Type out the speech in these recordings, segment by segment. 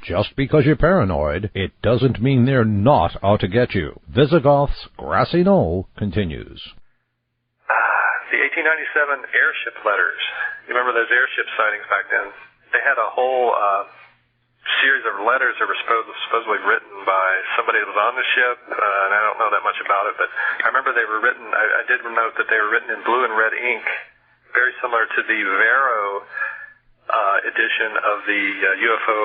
Just because you're paranoid, it doesn't mean they're not out to get you. Vyzygoth's Grassy Knoll continues. The 1897 airship letters. You remember those airship sightings back then? They had a whole series of letters that were supposedly written by somebody that was on the ship, and I don't know that much about it, but I remember they were written, I did note that they were written in blue and red ink, very similar to the Vero edition of the UFO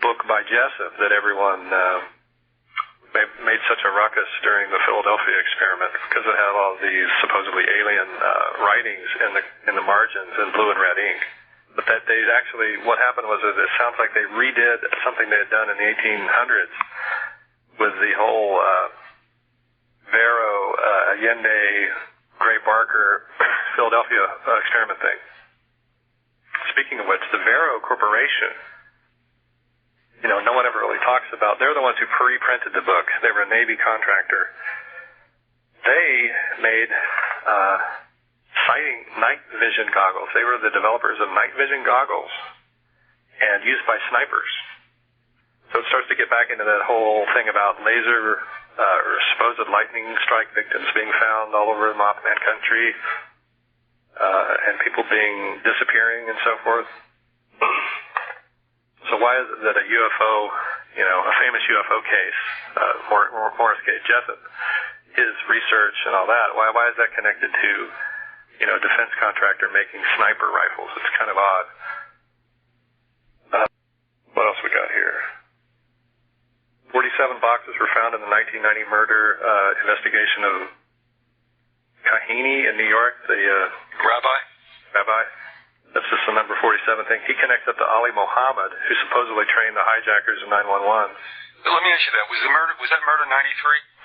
book by Jessup that everyone made such a ruckus during the Philadelphia experiment because it had all these supposedly alien writings in the margins in blue and red ink. But that they actually, what happened was that it sounds like they redid something they had done in the 1800s with the whole Vero, Allende, Gray Barker, Philadelphia experiment thing. Speaking of which, the Vero Corporation, you know, no one ever really talks about, they're the ones who pre-printed the book. They were a Navy contractor. They made sighting night vision goggles. They were the developers of night vision goggles and used by snipers. So it starts to get back into that whole thing about laser or supposed lightning strike victims being found all over Mothman country and people being disappearing and so forth. So why is it that a UFO, you know, a famous UFO case, Morris case, Jessup, his research and all that, why is that connected to, you know, a defense contractor making sniper rifles? It's kind of odd. What else we got here? 47 boxes were found in the 1990 murder investigation of Kahini in New York, the rabbi. That's just the number 47 thing. He connects up to Ali Mohammed, who supposedly trained the hijackers in 911. Let me ask you that. Was that murder 93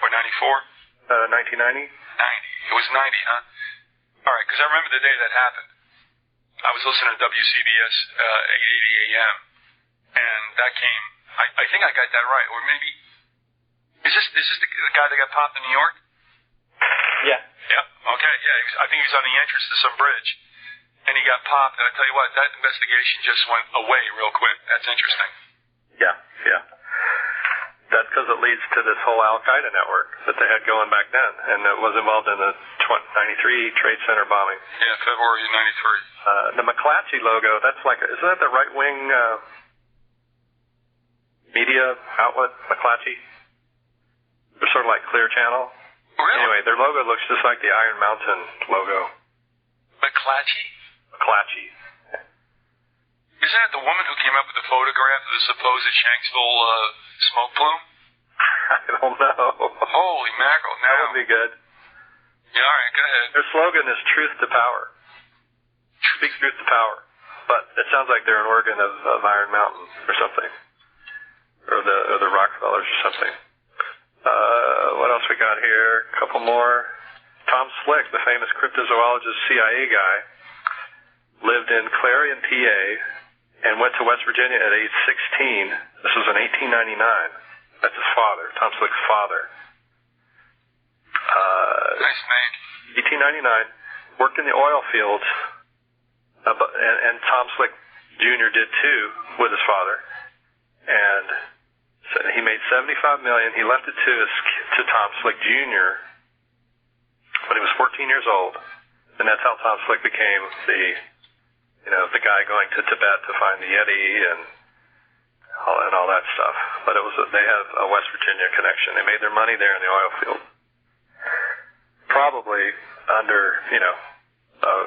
or 94? 1990? 90. It was 90, huh? All right, because I remember the day that happened. I was listening to WCBS 880 AM, and that came. I think I got that right, or maybe is this the guy that got popped in New York? Yeah. Yeah. Okay. Yeah. I think he was on the entrance to some bridge, and he got popped. And I tell you what, that investigation just went away real quick. That's interesting. Yeah. That's because it leads to this whole Al-Qaeda network that they had going back then, and it was involved in the 93 Trade Center bombing. Yeah, February 93. The McClatchy logo, that's like, isn't that the right-wing media outlet, McClatchy? They're sort of like Clear Channel. Really? Anyway, their logo looks just like the Iron Mountain logo. McClatchy? McClatchy. Isn't that the woman who came up with the photograph of the supposed Shanksville smoke plume? I don't know. Holy mackerel. That would be good. Yeah, all right, go ahead. Their slogan is truth to power. Speak truth to power. But it sounds like they're an organ of Iron Mountain or something. Or the Rockefellers or something. What else we got here? A couple more. Tom Slick, the famous cryptozoologist CIA guy, lived in Clarion, PA, and went to West Virginia at age 16. This was in 1899. That's his father, Tom Slick's father. Nice name. 1899, worked in the oil fields, and Tom Slick Jr. did too with his father. And so he made $75 million. He left it to Tom Slick Jr. when he was 14 years old, and that's how Tom Slick became the guy going to Tibet to find the Yeti and all that stuff. But they have a West Virginia connection. They made their money there in the oil field. Probably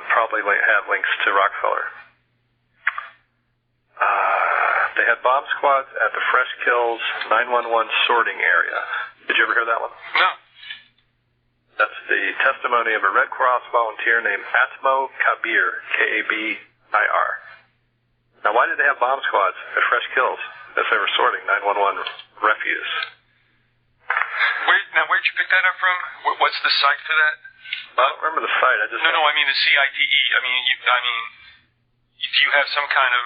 probably have links to Rockefeller. They had bomb squads at the Fresh Kills 911 sorting area. Did you ever hear that one? No. That's the testimony of a Red Cross volunteer named Atmo Kabir, Kabir. Now, why did they have bomb squads at Fresh Kills if they were sorting 911 refuse? Where'd you pick that up from? What's the site for that? I don't remember the site. I mean the CITE. Do you have some kind of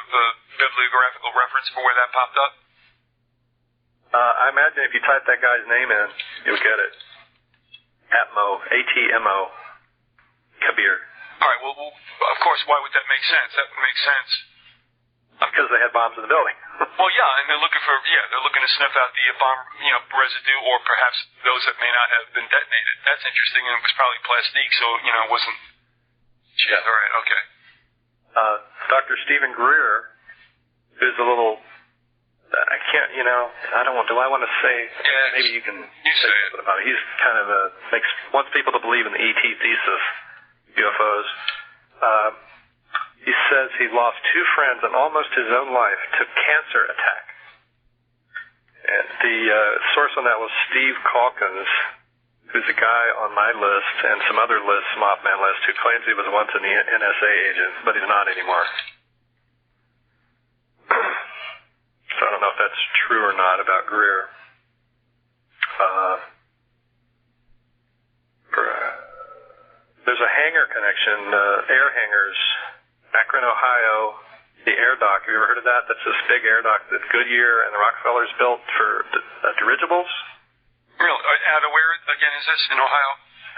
bibliographical reference for where that popped up? I imagine if you type that guy's name in, you'll get it. Atmo, A-T-M-O, Kabir. All right, well, of course, why would that make sense? That would make sense. Because they had bombs in the building. Well, yeah, and they're looking to sniff out the bomb, residue, or perhaps those that may not have been detonated. That's interesting, and it was probably plastique, so, it wasn't... Yeah, all right, okay. Dr. Stephen Greer, who's a little... I can't, I don't want... Do I want to say... Yeah, maybe you can say something about it. He's kind of wants people to believe in the ET thesis, UFOs. He says he lost 2 friends and almost his own life to cancer attack. And the source on that was Steve Calkins, who's a guy on my list and some other lists, Mothman list, who claims he was once an NSA agent, but he's not anymore. So I don't know if that's true or not about Greer. There's a hangar connection, air hangars, Akron, Ohio, the air dock. Have you ever heard of that? That's this big air dock that Goodyear and the Rockefellers built for dirigibles. Really? Out of where, again, is this? In Ohio?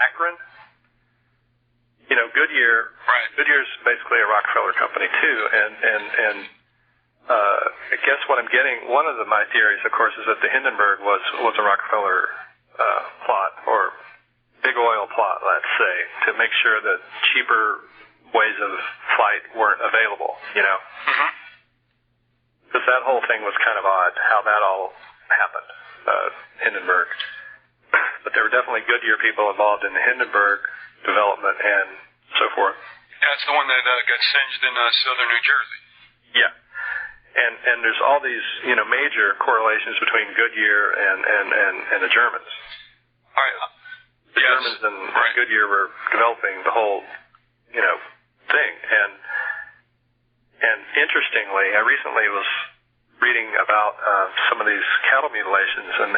Akron. Goodyear. Right. Goodyear's basically a Rockefeller company, too. And I guess what I'm getting, one of my theories, of course, is that the Hindenburg was a Rockefeller plot, or big oil plot, let's say, to make sure that cheaper ways of flight weren't available, Mm-hmm. Because that whole thing was kind of odd, how that all happened, Hindenburg. But there were definitely Goodyear people involved in the Hindenburg development and so forth. That's the one that got singed in southern New Jersey. Yeah. And there's all these, major correlations between Goodyear and the Germans. All right. The Germans and Goodyear were developing the whole, thing. And interestingly, I recently was reading about some of these cattle mutilations, and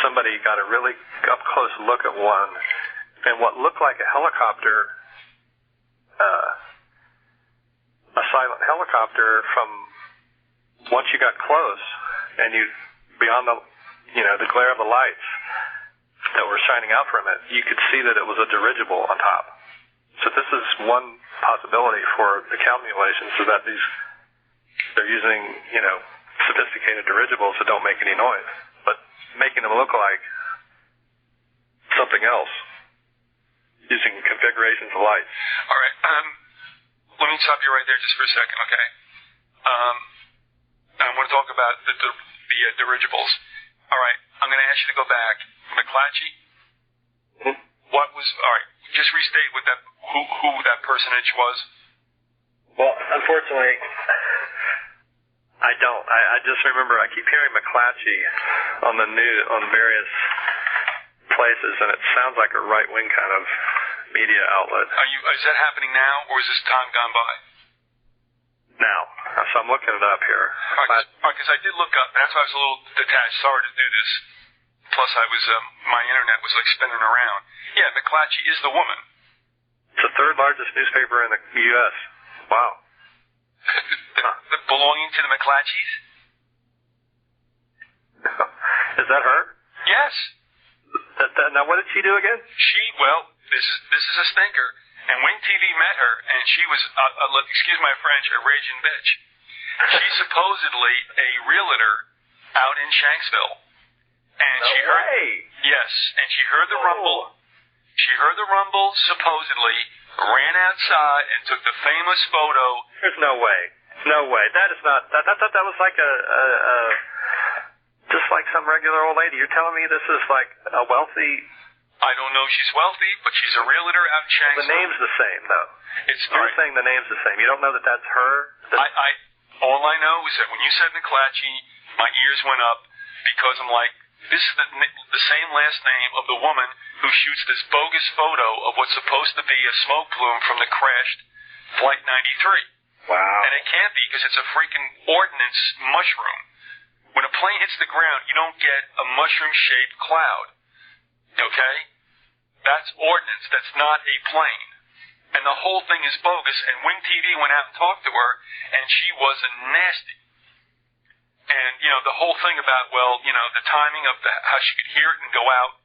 somebody got a really up close look at one, and what looked like a helicopter, a silent helicopter from once you got close, and you beyond the the glare of the lights that were shining out from it, you could see that it was a dirigible on top. So this is one possibility for the cow mutilations, so that they're using, sophisticated dirigibles that don't make any noise, but making them look like something else, using configurations of lights. All right. Let me stop you right there just for a second, okay? I want to talk about the dirigibles. All right. I'm going to ask you to go back. McClatchy? Mm-hmm. All right. Just restate what who that personage was. Well, unfortunately, I don't. I just remember I keep hearing McClatchy on the news, on various places, and it sounds like a right-wing kind of media outlet. Is that happening now, or is this time gone by? Now. So I'm looking it up here. Because I did look up. That's why I was a little detached. Sorry to do this. Plus, my internet was like spinning around. Yeah, McClatchy is the woman. It's the 3rd largest newspaper in the U.S. Wow. Belonging to the McClatchys? Is that her? Yes. Now, what did she do again? This is a stinker. And Wing TV met her, and she was, excuse my French, a raging bitch. She's supposedly a realtor out in Shanksville. And no way. Yes, and she heard the rumble. She heard the rumble, supposedly, ran outside and took the famous photo. There's no way. No way. That is not, I thought that was like just like some regular old lady. You're telling me this is like a wealthy... I don't know if she's wealthy, but she's a realtor out in Shanksville. The name's the same, though. You're saying the name's the same. You don't know that that's her? All I know is that when you said McClatchy, my ears went up because I'm like, this is the same last name of the woman who shoots this bogus photo of what's supposed to be a smoke plume from the crashed Flight 93. Wow. And it can't be because it's a freaking ordnance mushroom. When a plane hits the ground, you don't get a mushroom-shaped cloud. Okay? That's ordnance. That's not a plane. And the whole thing is bogus. And Wing TV went out and talked to her, and she wasn't nasty. And, the whole thing about, the timing of how she could hear it and go out.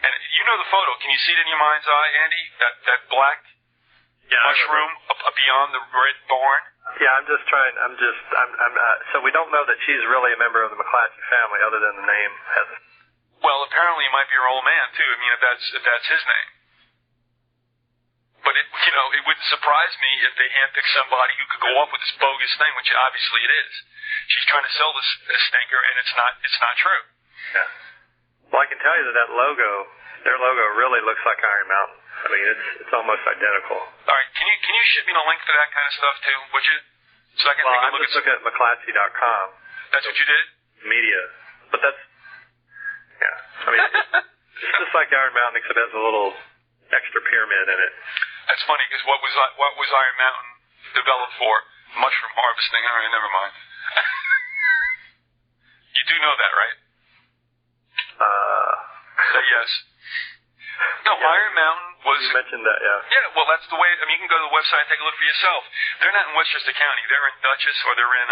And you know the photo. Can you see it in your mind's eye, Andy? That black mushroom beyond the red barn? Yeah, so we don't know that she's really a member of the McClatchy family other than the name has it. Well, apparently it might be her old man, too. I mean, if that's his name. But, it wouldn't surprise me if they handpicked somebody who could go off with this bogus thing, which obviously it is. She's trying to sell this stinker, and it's not true. Yeah. Well, I can tell you that logo, their logo really looks like Iron Mountain. I mean, it's almost identical. All right, can you ship me a link for that kind of stuff, too, would you? So I can take a look at... I'm just looking at McClatchy.com. That's what you did? Media. But that's... Yeah. I mean, it's just like Iron Mountain, except it has a little extra pyramid in it. That's funny, because what was Iron Mountain developed for? Mushroom harvesting. All right, never mind. You do know that, right? Say yes. No, yeah, Iron Mountain was... You mentioned that, yeah. Yeah, well, that's the way... I mean, you can go to the website and take a look for yourself. They're not in Westchester County. They're in Dutchess, or they're in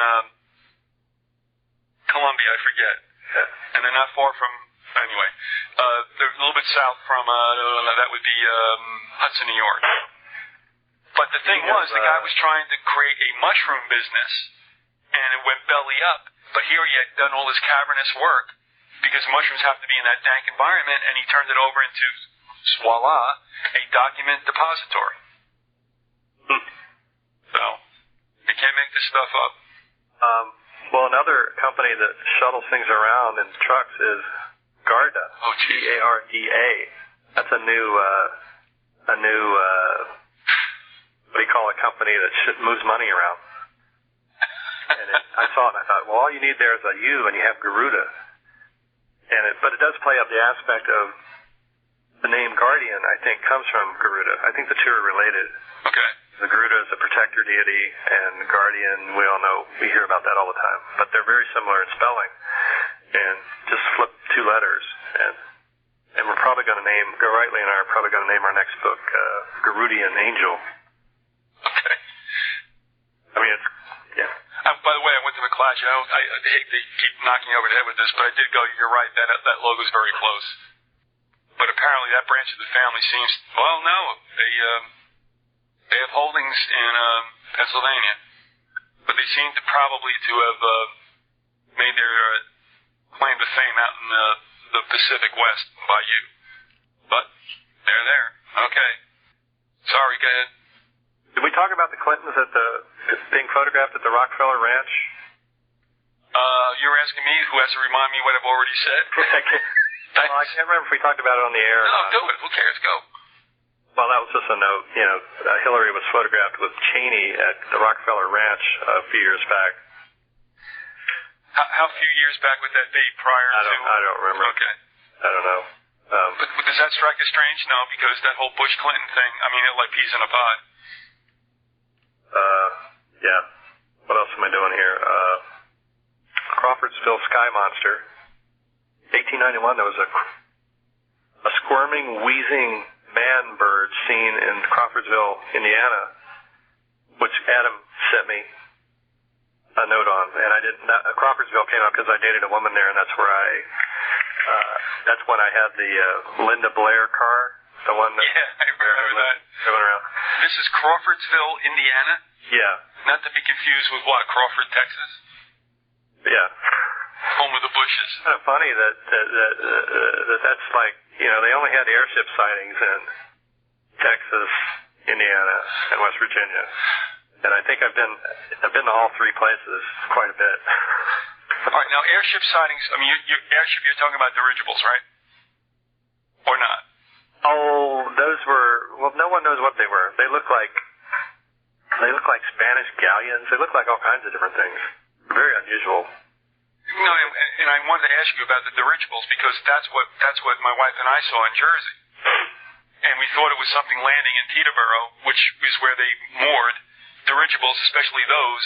Columbia, I forget. Yeah. And they're not far from... Anyway, they're a little bit south from, that would be Hudson, New York. But the thing was, the guy was trying to create a mushroom business, and it went belly up. But here he had done all this cavernous work, because mushrooms have to be in that dank environment, and he turned it over into, voila, a document depository. So, you can't make this stuff up. Well, another company that shuttles things around in trucks is Garda. Oh, Garda. That's a new, what do you call a company that moves money around? And I saw it and I thought, well, all you need there is a U and you have Garuda. But it does play up the aspect of the name Guardian, I think, comes from Garuda. I think the two are related. Okay. The Garuda is a protector deity, and Guardian, we all know, we hear about that all the time. But they're very similar in spelling. And just flip two letters. And we're probably going to Riley and I are probably going to name our next book Garudian Angel. Okay. I mean, it's, yeah. By the way, I went to McClatchy. I hate to keep knocking you over the head with this, but I did go, you're right, that logo's very close. But apparently that branch of the family seems, well, no, they have holdings in Pennsylvania, but they seem to probably to have made their claim to fame out in the Pacific West by you. But they're there. Okay. Sorry, go ahead. Did we talk about the Clintons being photographed at the Rockefeller Ranch? You're asking me who has to remind me what I've already said? Well, I can't remember if we talked about it on the air. No, do it. Who cares? Go. Well, that was just a note. Hillary was photographed with Cheney at the Rockefeller Ranch a few years back. How few years back would that be prior to... I don't remember. Okay. I don't know. But does that strike as strange? No, because that whole Bush-Clinton thing, I mean, it like peas in a pod. Yeah. What else am I doing here? Crawfordsville Sky Monster. 1891, there was a squirming, wheezing man bird seen in Crawfordsville, Indiana, which Adam sent me a note on, and I didn't. Crawfordsville came up because I dated a woman there, and that's where that's when I had the Linda Blair car, the one that. Yeah, I remember that. Went around. This is Crawfordsville, Indiana. Yeah. Not to be confused with what, Crawford, Texas. Yeah. Home of the Bushes. It's kind of funny that's like, they only had airship sightings in Texas, Indiana, and West Virginia. And I think I've been to all three places quite a bit. All right, now airship sightings, I mean, airship, you're talking about dirigibles, right? Or not? Oh, those were, well, no one knows what they were. They look like Spanish galleons. They look like all kinds of different things. Very unusual. No, and I wanted to ask you about the dirigibles because that's what my wife and I saw in Jersey. And we thought it was something landing in Teterboro, which is where they moored dirigibles, especially those,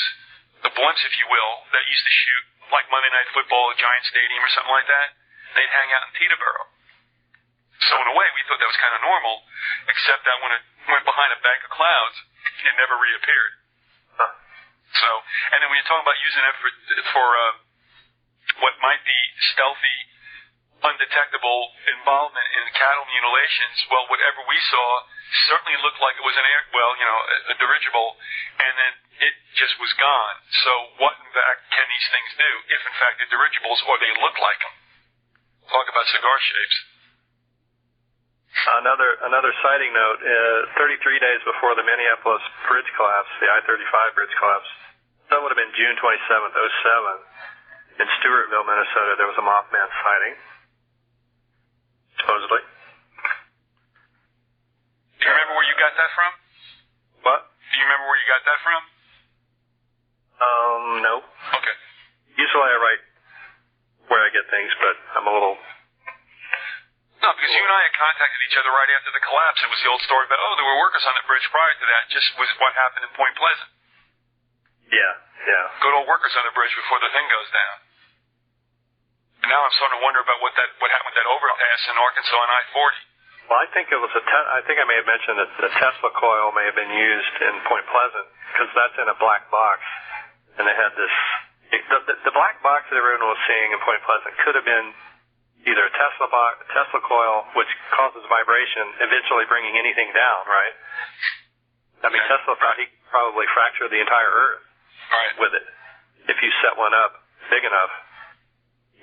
the blimps, if you will, that used to shoot like Monday Night Football at Giant Stadium or something like that. They'd hang out in Teterboro. So in a way, we thought that was kind of normal, except that when it went behind a bank of clouds, it never reappeared. Huh. So, and then when you're talking about using it for what might be stealthy, undetectable involvement in cattle mutilations. Well, whatever we saw certainly looked like it was a dirigible, and then it just was gone. So what, in fact, can these things do, if, in fact, they're dirigibles or they look like them? Talk about cigar shapes. Another sighting note, 33 days before the Minneapolis bridge collapse, the I-35 bridge collapse, that would have been June 27th, 07, in Stewartville, Minnesota, there was a Mothman sighting, supposedly. Do you remember where you got that from? What? Do you remember where you got that from? No. Okay. Usually I write where I get things, but I'm a little... No, because you and I had contacted each other right after the collapse. It was the old story about, there were workers on the bridge prior to that. Just was what happened in Point Pleasant. Yeah. Good old workers on the bridge before the thing goes down. And now I'm starting to wonder about what happened with that overpass in Arkansas on I-40. Well, I think it was I think I may have mentioned that the Tesla coil may have been used in Point Pleasant, because that's in a black box. And they had this... The black box that everyone was seeing in Point Pleasant could have been either a Tesla coil, which causes vibration, eventually bringing anything down, right? I mean, Tesla probably fractured the entire Earth with it. If you set one up big enough,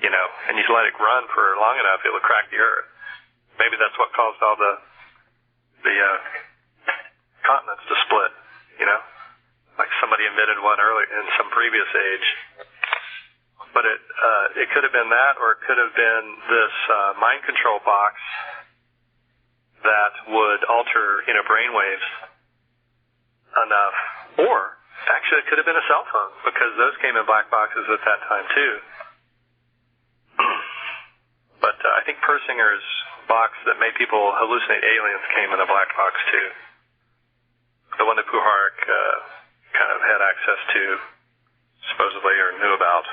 and you let it run for long enough, it would crack the Earth. Maybe that's what caused all the continents to split, like somebody invented one early in some previous age. But it could have been that, or it could have been this mind control box that would alter, brain waves enough. Or, actually, it could have been a cell phone, because those came in black boxes at that time, too. But I think Persinger's box that made people hallucinate aliens came in a black box, too. The one that Puharich kind of had access to, supposedly, or knew about.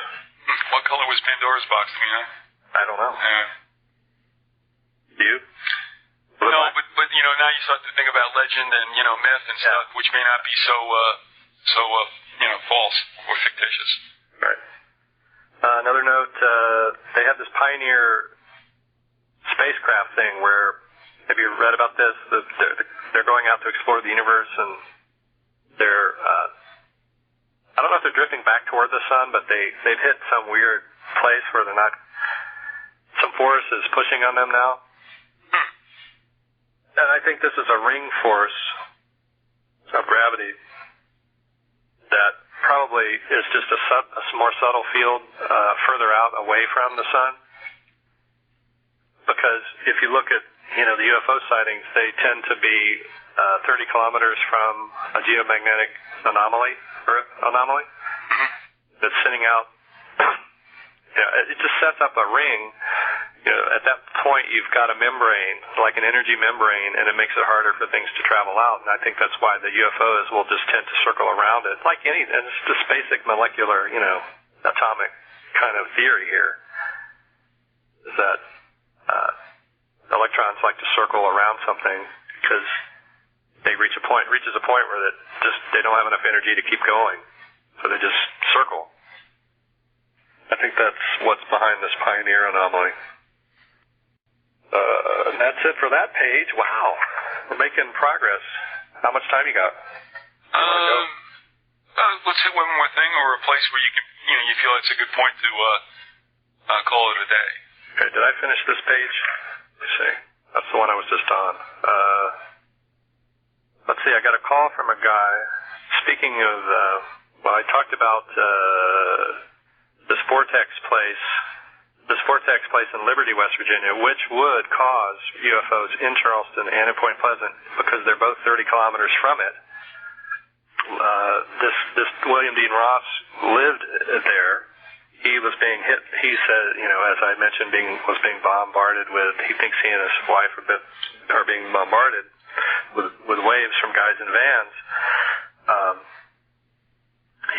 What color was Pandora's box, do you know? I don't know. You? No, but now you start to think about legend and, myth and stuff, which may not be so false or fictitious. Right. Another note, they have this Pioneer spacecraft thing where, have you read about this? They're going out to explore the universe, and they're, I don't know if they're drifting back toward the sun, but they've hit some weird place where they're not, some force is pushing on them now. And I think this is a ring force of gravity that probably is just a more subtle field further out away from the sun. Because if you look at, the UFO sightings, they tend to be 30 kilometers from a geomagnetic Earth anomaly, that's sending out, it just sets up a ring. At that point, you've got a membrane, like an energy membrane, and it makes it harder for things to travel out. And I think that's why the UFOs will just tend to circle around it, like and it's just basic molecular, atomic kind of theory here, is that electrons like to circle around something because they reaches a point where they don't have enough energy to keep going, so they just circle. I think that's what's behind this Pioneer anomaly. And that's it for that page. Wow, we're making progress. How much time you got? Let's hit one more thing, or a place where you can, you feel it's a good point to call it a day. Okay, did I finish this page? Let's see. That's the one I was just on. Let's see. I got a call from a guy. Speaking of, I talked about this vortex place in Liberty, West Virginia, which would cause UFOs in Charleston and in Point Pleasant because they're both 30 kilometers from it. This William Dean Ross lived there. He was being hit. He said, as I mentioned, was being bombarded with. He thinks he and his wife are being bombarded with waves from guys in vans.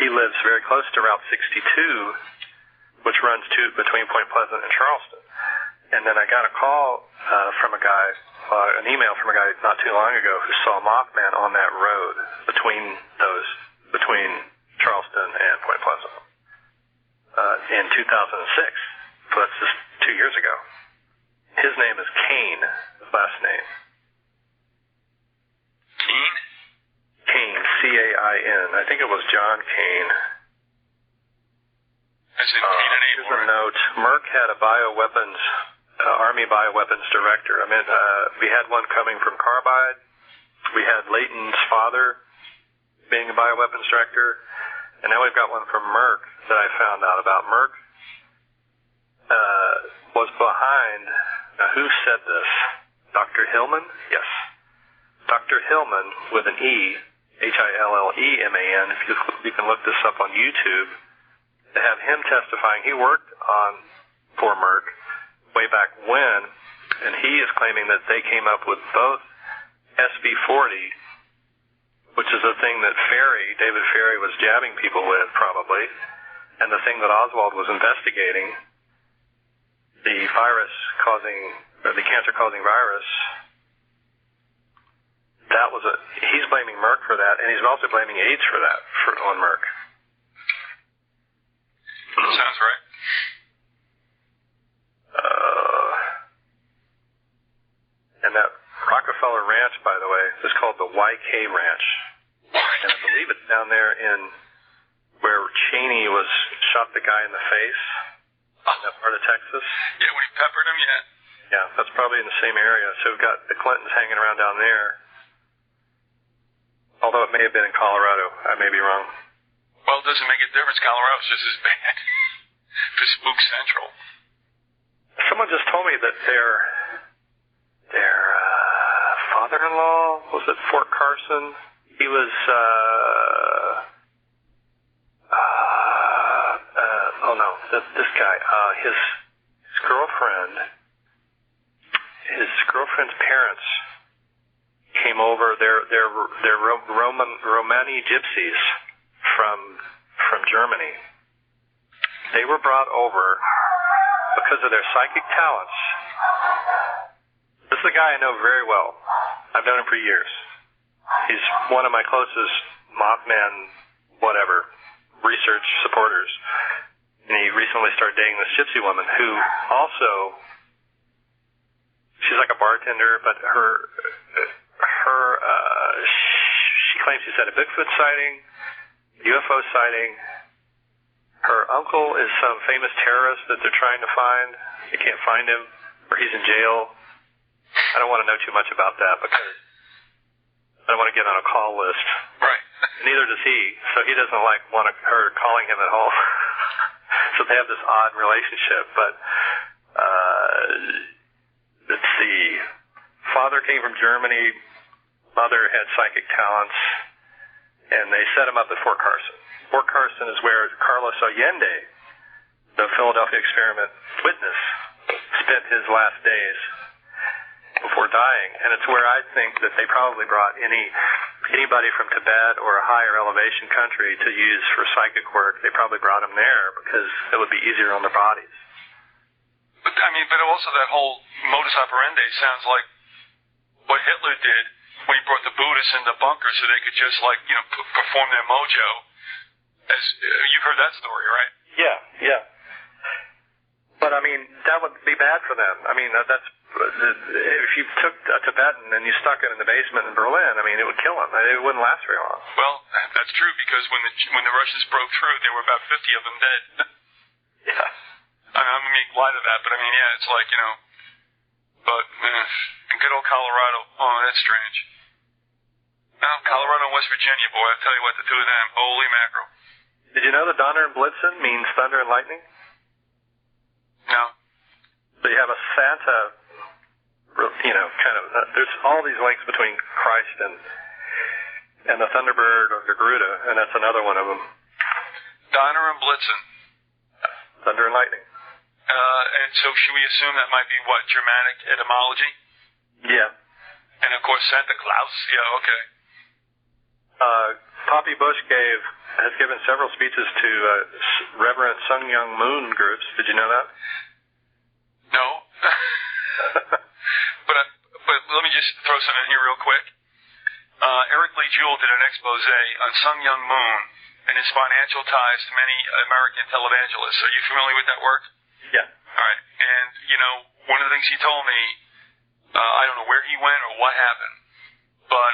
He lives very close to Route 62, which runs between Point Pleasant and Charleston. And then I got a call from a guy, an email from a guy not too long ago who saw Mothman on that road between Charleston and Point Pleasant in 2006. So that's just 2 years ago. His name is Kane, last name? Keen? Cain, C-A-I-N. I think it was John Cain. As in Cain and Abel. Here's a note. Merck had a bioweapons, Army bioweapons director. I mean, we had one coming from Carbide. We had Leighton's father being a bioweapons director. And now we've got one from Merck that I found out about. Merck was behind, now who said this? Dr. Hillman? Yes. Dr. Hillman with an E, Hillman. If you can look this up on YouTube, to have him testifying. He worked for Merck way back when, and he is claiming that they came up with both SB40, which is the thing that David Ferry was jabbing people with probably, and the thing that Oswald was investigating, the cancer-causing virus. He's blaming Merck for that, and he's also blaming AIDS for that on Merck. Sounds right. And that Rockefeller Ranch, by the way, is called the YK Ranch. And I believe it's down there where Cheney shot the guy in the face in that part of Texas. Yeah, when he peppered him, yeah. Yeah, that's probably in the same area. So we've got the Clintons hanging around down there. Although it may have been in Colorado. I may be wrong. Well, it doesn't make a difference. Colorado's just as bad. For Spook Central. Someone just told me that their father-in-law was at Fort Carson. He was, this guy, his girlfriend's parents came over. They're Romani gypsies from Germany. They were brought over because of their psychic talents. This is a guy I know very well. I've known him for years. He's one of my closest Mothman, research supporters. And he recently started dating this gypsy woman who also, she's like a bartender, but she claims she's had a Bigfoot sighting, UFO sighting. Her uncle is some famous terrorist that they're trying to find. They can't find him, or he's in jail. I don't want to know too much about that because I don't want to get on a call list. Right. Neither does he, so he doesn't want her calling him at home. So they have this odd relationship. But let's see. Father came from Germany. Mother had psychic talents, and they set him up at Fort Carson. Fort Carson is where Carlos Allende, the Philadelphia experiment witness, spent his last days before dying. And it's where I think that they probably brought anybody from Tibet or a higher elevation country to use for psychic work. They probably brought them there because it would be easier on their bodies. But also that whole modus operandi sounds like what Hitler did when he brought the Buddhists in the bunker so they could just perform their mojo. As you've heard that story, right? Yeah. But that would be bad for them. That's if you took a Tibetan and you stuck it in the basement in Berlin, it would kill him. It wouldn't last very long. Well, that's true because when the Russians broke through, there were about 50 of them dead. Yeah. I'm gonna make light of that, but it's like But in good old Colorado, oh, that's strange. Now, Colorado and West Virginia, boy, I tell you what, the two of them, holy mackerel. Did you know that Donner and Blitzen means thunder and lightning? No. So you have a Santa, there's all these links between Christ and the Thunderbird or the Garuda, and that's another one of them. Donner and Blitzen. Thunder and lightning. And so should we assume that might be what, Germanic etymology? Yeah. And of course Santa Claus, yeah, okay. Poppy Bush has given several speeches to Reverend Sun Myung Moon groups. Did you know that? No. But let me just throw something in here real quick. Eric Lee Jewell did an expose on Sun Myung Moon and his financial ties to many American televangelists. Are you familiar with that work? Yeah. All right. And, one of the things he told me, I don't know he went or what happened, but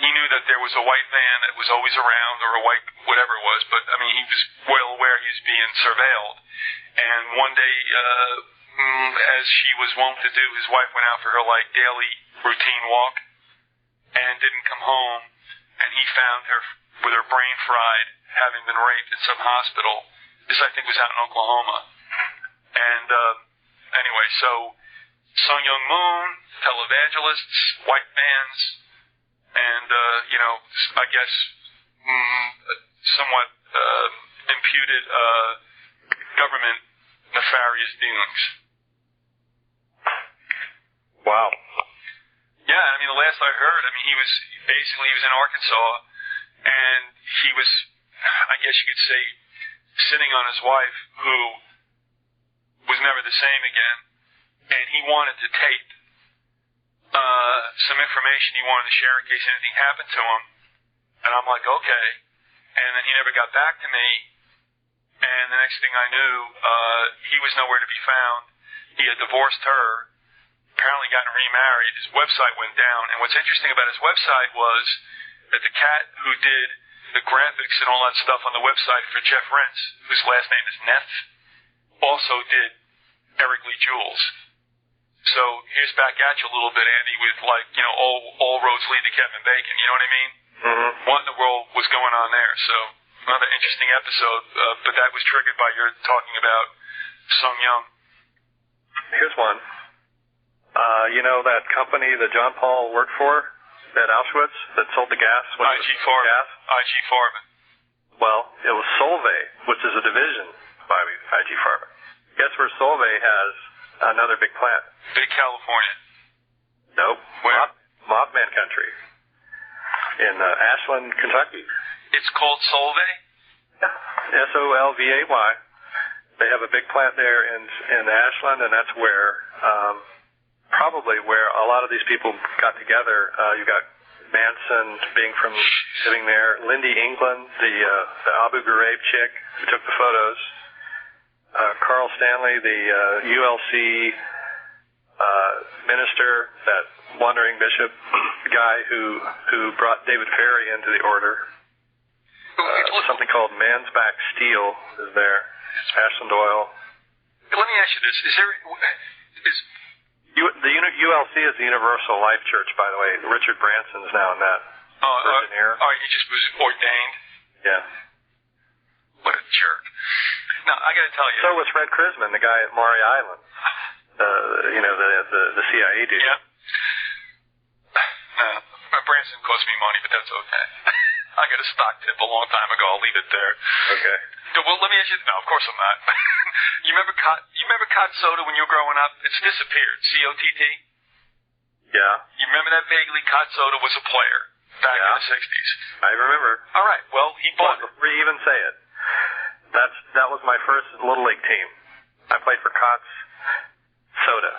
he knew that there was a white van that was always around, or a white whatever it was. But I mean, he was well aware he was being surveilled. And one day, as she was wont to do, his wife went out for her like daily routine walk and didn't come home. And he found her with her brain fried, having been raped in some hospital. This, I think, was out in Oklahoma. And anyway, so Sun Myung Moon, televangelists, white vans, and I guess somewhat imputed government nefarious dealings. Wow. Yeah, I mean, the last I heard, I mean, he was in Arkansas, and he was, I guess you could say, sitting on his wife, who was never the same again, and he wanted to tape some information he wanted to share in case anything happened to him. And I'm like, okay. And then he never got back to me. And the next thing I knew, he was nowhere to be found. He had divorced her, apparently gotten remarried. His website went down. And what's interesting about his website was that the cat who did the graphics and all that stuff on the website for Jeff Rentz, whose last name is Neff, also did Eric Lee Jules. So here's back at you a little bit, Andy, with like, all roads lead to Kevin Bacon, you know what I mean? Mm-hmm. What in the world was going on there? So another interesting episode, but that was triggered by your talking about Sung Young. Here's one. That company that John Paul worked for at Auschwitz that sold the gas? IG Farben. Well, it was Solvay, which is a division by IG Farben. Guess where Solvay has another big plant? Big California. Nope. Where? Mothman country. In Ashland, Kentucky. It's called Solvay? Yeah. Solvay. They have a big plant there in Ashland, and that's where, probably where a lot of these people got together. You got Manson sitting there, Lindy England, the Abu Ghraib chick who took the photos, Carl Stanley, the ULC minister, that wandering bishop guy who brought David Ferry into the order. Something called Man's Back Steel is there. Ashland Oil. Let me ask you this: the ULC is the Universal Life Church, by the way. Richard Branson's now in that. He just was ordained. Yeah. What a jerk! Now I got to tell you. So was Fred Krisman, the guy at Maury Island. The CIA dude. Yeah. Branson cost me money, but that's okay. I got a stock tip a long time ago. I'll leave it there. Okay. Well, let me ask you. No, of course I'm not. You remember Cott Soda when you were growing up? It's disappeared. COTT. Yeah. You remember that vaguely? Cott Soda was a player back in the '60s. I remember. All right. Well, he bought it. Before you even say it, that was my first Little League team. I played for Cott's Soda.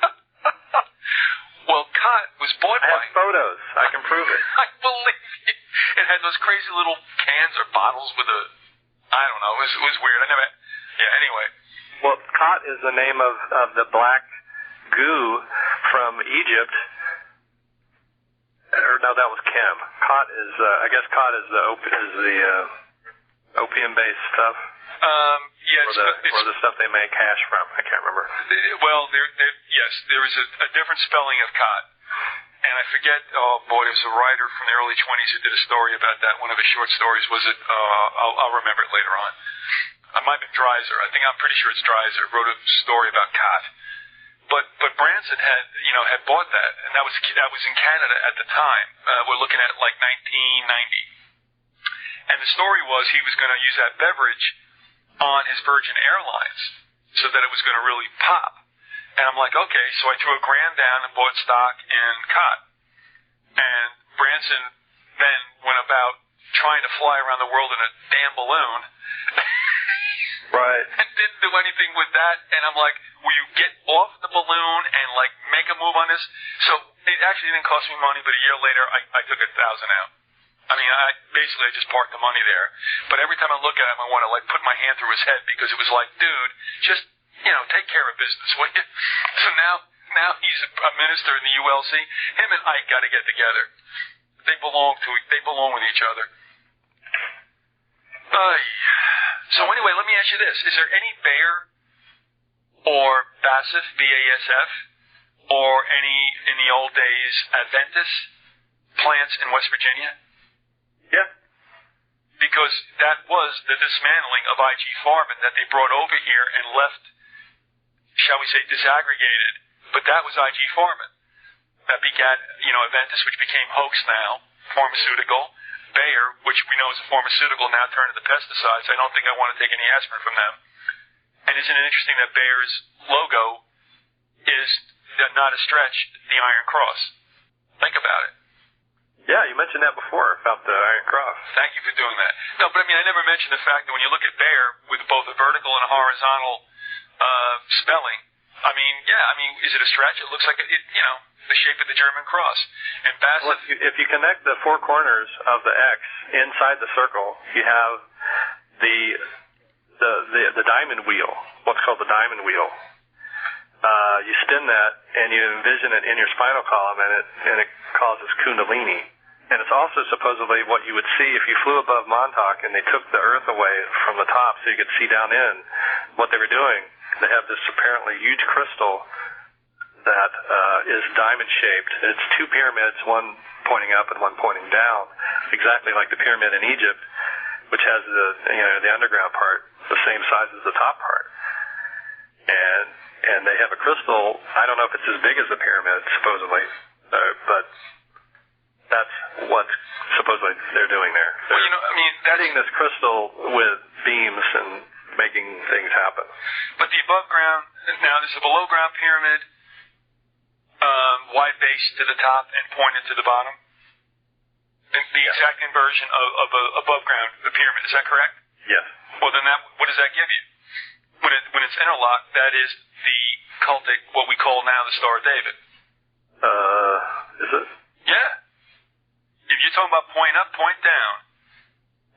Well, Cott was bought by... I have photos. I can prove it. I believe it. It had those crazy little cans or bottles with a... I don't know. It was weird. I never... Yeah, anyway. Well, Cott is the name of the black goo from Egypt. Or no, that was Chem. Cott is... I guess Cott is the opium-based stuff. Or the stuff they make hash from. I can't remember. Well, yes, there is a different spelling of cot. And I forget, oh boy, there's a writer from the early 20s who did a story about that. One of his short stories was it, I'll remember it later on. It might have been Dreiser. I'm pretty sure it's Dreiser. Wrote a story about cot. But Branson had bought that, and that was in Canada at the time. We're looking at like 1990. And the story was he was going to use that beverage on his Virgin Airlines so that it was going to really pop. And I'm like, okay, so I threw $1,000 down and bought stock in Cott. And Branson then went about trying to fly around the world in a damn balloon. Right. And didn't do anything with that. And I'm like, will you get off the balloon and like make a move on this? So it actually didn't cost me money, but a year later I took $1,000 out. I mean, I just parked the money there. But every time I look at him, I want to like put my hand through his head because it was like, dude, just take care of business, will you? So Now he's a minister in the ULC. Him and Ike got to get together. They belong with each other. So anyway, let me ask you this. Is there any bear or BASF, B-A-S-F, or any, in the old days, Adventist plants in West Virginia? Yeah. Because that was the dismantling of I.G. Farman that they brought over here and left, shall we say, disaggregated. But that was I.G. Farman. That begat, Adventist, which became Hoax now, pharmaceutical. Bayer, which we know is a pharmaceutical, now turned into pesticides. I don't think I want to take any aspirin from them. And isn't it interesting that Bayer's logo is not a stretch, the Iron Cross? Think about it. Yeah, you mentioned that before, about the Iron Cross. Thank you for doing that. No, but I never mentioned the fact that when you look at Bayer with both a vertical and a horizontal spelling, is it a stretch? It looks like the shape of the German cross. And BASF, well, if you connect the four corners of the X inside the circle, you have the diamond wheel, what's called the diamond wheel. You spin that and you envision it in your spinal column, and it causes kundalini. And it's also supposedly what you would see if you flew above Montauk and they took the Earth away from the top so you could see down in. What they were doing, they have this apparently huge crystal that is diamond-shaped. It's two pyramids, one pointing up and one pointing down, exactly like the pyramid in Egypt, which has the underground part the same size as the top part. And they have a crystal. I don't know if it's as big as the pyramid, supposedly, but that's what supposedly they're doing there. They're hitting this crystal with beams and making things happen. But the above ground, now there's a below ground pyramid, wide base to the top and pointed to the bottom. And the exact inversion of above ground, the pyramid, is that correct? Yes. Well, then what does that give you? When it's interlocked, that is the cultic, what we call now the Star of David. Is it? Yeah. If you're talking about point up, point down,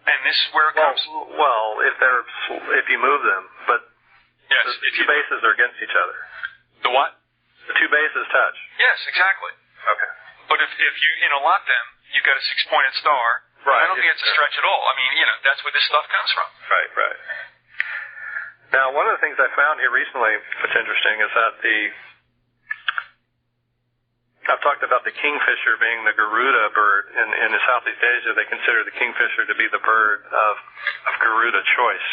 and this is where it comes. Well, if you move them, but yes, the two bases are against each other. The what? The two bases touch. Yes, exactly. Okay. But if you interlock them, you've got a 6-pointed star. Right. I don't think it's a stretch at all. That's where this stuff comes from. Right. Now, one of the things I found here recently that's interesting is that I've talked about the kingfisher being the Garuda bird. In Southeast Asia, they consider the kingfisher to be the bird of Garuda choice.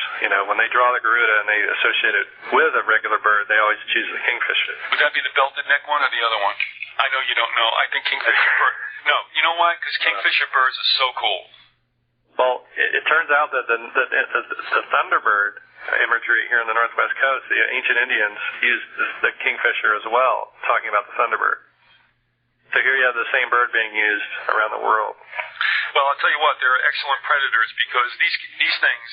When they draw the Garuda and they associate it with a regular bird, they always choose the kingfisher. Would that be the belted neck one or the other one? I know you don't know. I think kingfisher bird. No, you know why? Because kingfisher birds are so cool. Well, it turns out that the thunderbird imagery here on the Northwest Coast, the ancient Indians used the kingfisher as well, talking about the thunderbird. So here you have the same bird being used around the world. Well, I'll tell you what, they're excellent predators because these things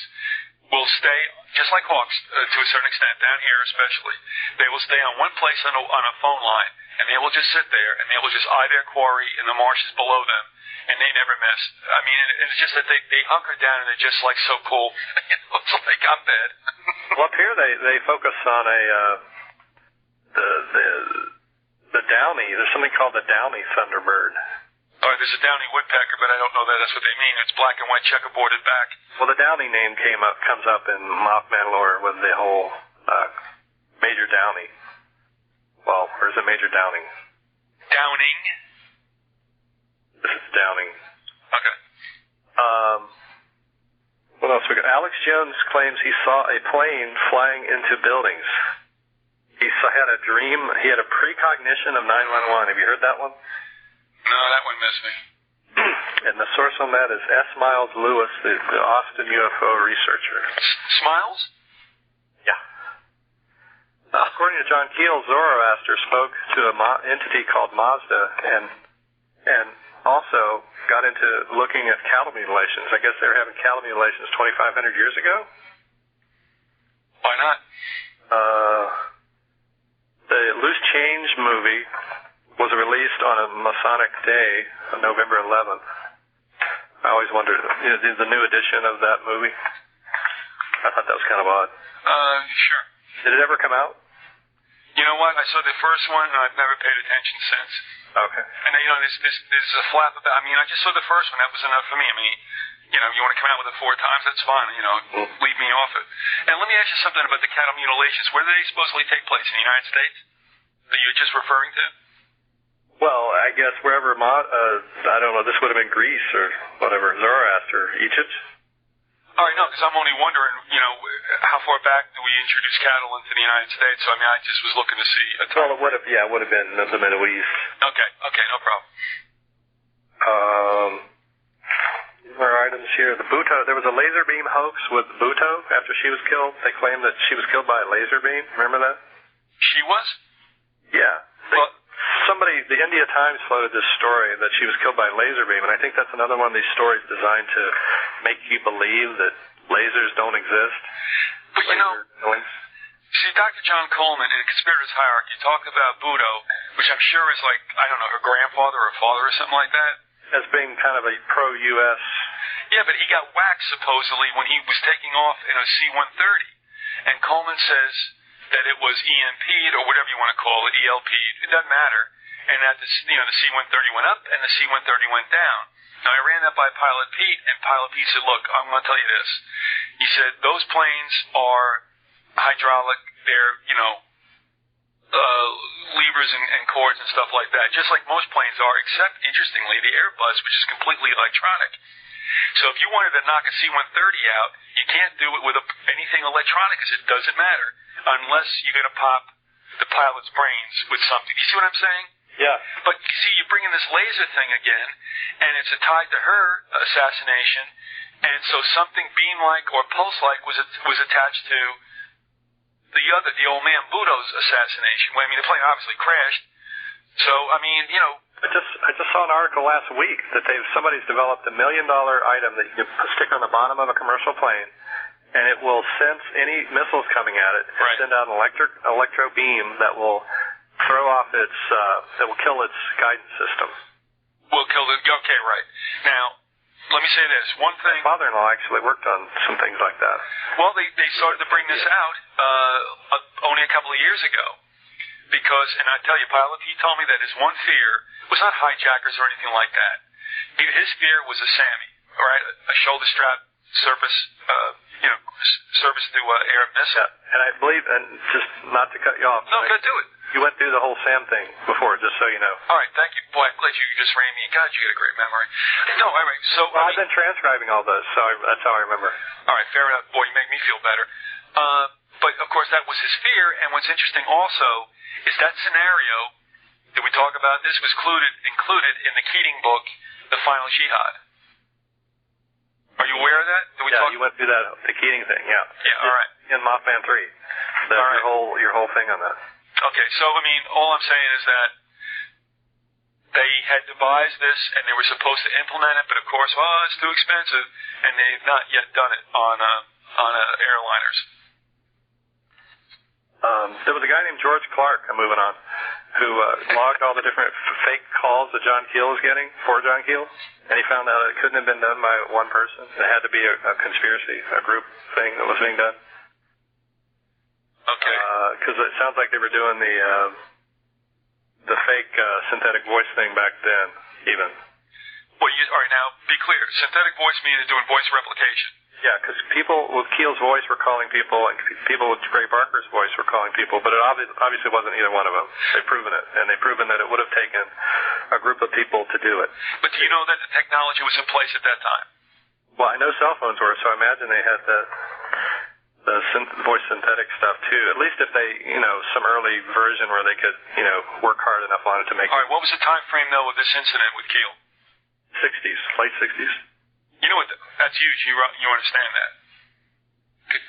will stay, just like hawks to a certain extent, down here especially, they will stay on one place on a phone line, and they will just sit there, and they will just eye their quarry in the marshes below them, and they never miss. It's just that they hunker down, and they're just like so cool. It's like I'm dead. Well, up here they focus on the downy. There's something called the downy thunderbird. Oh, there's a downy woodpecker, but I don't know that. That's what they mean. It's black and white checkerboarded back. Well, the downy name comes up in Mothman lore with the whole Major Downy. Well, or is it Major Downing? Downing? This is Downing. Okay. What else we got? Alex Jones claims he saw a plane flying into buildings. He had a dream. He had a precognition of 911. Have you heard that one? No, that one missed me. And the source on that is S. Miles Lewis, the Austin UFO researcher. Smiles? Yeah. According to John Keel, Zoroaster spoke to an entity called Mazda and also got into looking at cattle mutilations. I guess they were having cattle mutilations 2,500 years ago. Why not? The Loose Change movie was released on a Masonic day on November 11th. I always wondered, the new edition of that movie? I thought that was kind of odd. Sure. Did it ever come out? You know what? I saw the first one, and I've never paid attention since. Okay. And you know, there's a flap about. I mean, I just saw the first one. That was enough for me. I mean, you know, you want to come out with it 4 times? That's fine. You know, leave me off it. And let me ask you something about the cattle mutilations. Where do they supposedly take place in the United States? That you're just referring to? Well, I guess wherever I don't know. This would have been Greece or whatever, Zoroaster, Egypt. All right, no, because I'm only wondering, you know, how far back do we introduce cattle into the United States? So, I mean, I just was looking to see a time. Well, it would have been the Middle East. Okay, no problem. There are items here. The Buto, there was a laser beam hoax with Buto after she was killed. They claimed that she was killed by a laser beam. Remember that? She was? Yeah. The India Times floated this story that she was killed by a laser beam, and I think that's another one of these stories designed to make you believe that lasers don't exist. But you know, see, Dr. John Coleman in Conspirator's Hierarchy talked about Budo, which I'm sure is like, I don't know, her grandfather or father or something like that. As being kind of a pro-U.S. Yeah, but he got whacked supposedly when he was taking off in a C-130, and Coleman says that it was EMP'd or whatever you want to call it, ELP'd, it doesn't matter, and that the C-130 went up and the C-130 went down. Now, I ran that by Pilot Pete, and Pilot Pete said, look, I'm going to tell you this. He said, those planes are hydraulic, they're, levers and cords and stuff like that, just like most planes are, except, interestingly, the Airbus, which is completely electronic. So if you wanted to knock a C-130 out, you can't do it with anything electronic, because it doesn't matter, unless you're going to pop the pilot's brains with something. You see what I'm saying? Yeah. But you see, you bring in this laser thing again, and it's tied to her assassination, and so something beam-like or pulse-like was attached to the old man Budo's assassination. Well, I mean, the plane obviously crashed. So, I mean, I just saw an article last week that somebody's developed $1 million item that you can stick on the bottom of a commercial plane, and it will sense any missiles coming at it and send out an electro beam that will throw off that will kill its guidance system. Okay, right. Now, let me say this. One thing. My father-in-law actually worked on some things like that. Well, they started to bring this out only a couple of years ago. Because, and I tell you, Pilot, he told me that his one fear was not hijackers or anything like that. His fear was a SAMI, all right, a shoulder strap service to air missile. Yeah, and I believe, and just not to cut you off. No, go do it. You went through the whole SAM thing before, just so you know. All right, thank you. Boy, I'm glad you just ran me. God, you got a great memory. No, all right, so... Well, I've been transcribing all those, so that's how I remember. All right, fair enough. Boy, you make me feel better. But, of course, that was his fear, and what's interesting also is that scenario that we talk about, this was included in the Keating book, The Final Jihad. Are you aware of that? You went through the Keating thing, yeah. Yeah, all right. In Mothman 3. Your whole thing on that. Okay, so, I mean, all I'm saying is that they had devised this, and they were supposed to implement it, but of course, it's too expensive, and they've not yet done it on airliners. There was a guy named George Clark, I'm moving on, who logged all the different fake calls that John Keel was getting for John Keel, and he found out it couldn't have been done by one person. It had to be a conspiracy, a group thing that was being done. Okay. Because it sounds like they were doing the fake synthetic voice thing back then, even. Well, all right, now, be clear. Synthetic voice means they're doing voice replication. Yeah, because people with Keel's voice were calling people, and people with Gray Barker's voice were calling people, but it obviously wasn't either one of them. They've proven it, and they've proven that it would have taken a group of people to do it. But do you know that the technology was in place at that time? Well, I know cell phones were, so I imagine they had the voice synthetic stuff too. At least if they, some early version where they could, work hard enough on it to make. All right, what was the time frame though of this incident with Keel? 60s, late 60s. You know what? That's huge. You understand that?